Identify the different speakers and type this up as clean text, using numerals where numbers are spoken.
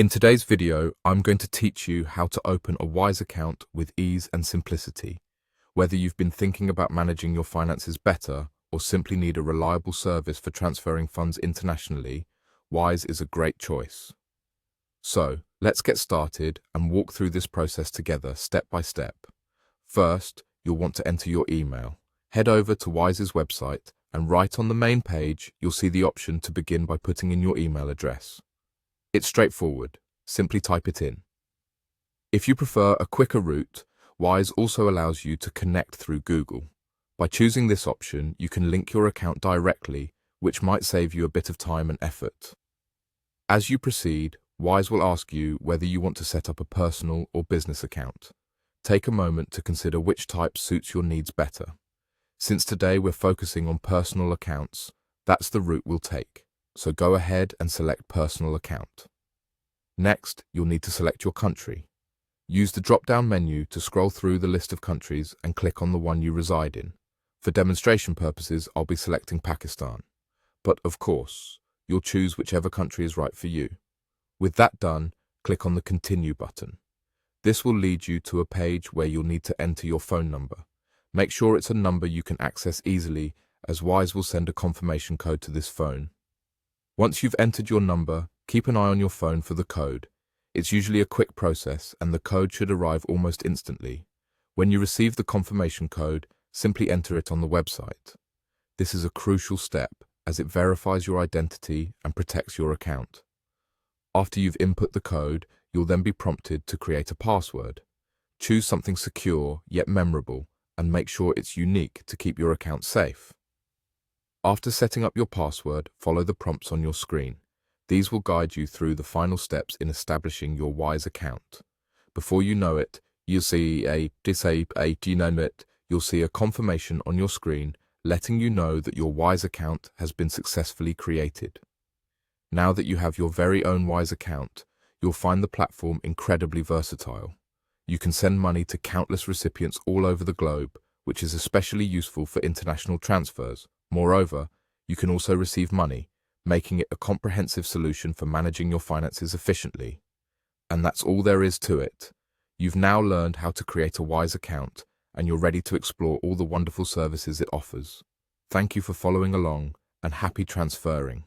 Speaker 1: In today's video, I'm going to teach you how to open a Wise account with ease and simplicity. Whether you've been thinking about managing your finances better or simply need a reliable service for transferring funds internationally, Wise is a great choice. So, let's get started and walk through this process together step by step. First, you'll want to enter your email. Head over to Wise's website and right on the main page, you'll see the option to begin by putting in your email address. It's straightforward. Simply type it in. If you prefer a quicker route, Wise also allows you to connect through Google. By choosing this option, you can link your account directly, which might save you a bit of time and effort. As you proceed, Wise will ask you whether you want to set up a personal or business account. Take a moment to consider which type suits your needs better. Since today we're focusing on personal accounts, that's the route we'll take. So go ahead and select Personal Account. Next, you'll need to select your country. Use the drop-down menu to scroll through the list of countries and click on the one you reside in. For demonstration purposes, I'll be selecting Pakistan. But of course, you'll choose whichever country is right for you. With that done, click on the Continue button. This will lead you to a page where you'll need to enter your phone number. Make sure it's a number you can access easily, as Wise will send a confirmation code to this phone. Once you've entered your number, keep an eye on your phone for the code. It's usually a quick process and the code should arrive almost instantly. When you receive the confirmation code, simply enter it on the website. This is a crucial step as it verifies your identity and protects your account. After you've input the code, you'll then be prompted to create a password. Choose something secure yet memorable and make sure it's unique to keep your account safe. After setting up your password, follow the prompts on your screen. These will guide you through the final steps in establishing your Wise account. Before you know it, you'll see a confirmation on your screen letting you know that your Wise account has been successfully created. Now that you have your very own Wise account, you'll find the platform incredibly versatile. You can send money to countless recipients all over the globe, which is especially useful for international transfers. Moreover, you can also receive money, making it a comprehensive solution for managing your finances efficiently. And that's all there is to it. You've now learned how to create a Wise account, and you're ready to explore all the wonderful services it offers. Thank you for following along, and happy transferring.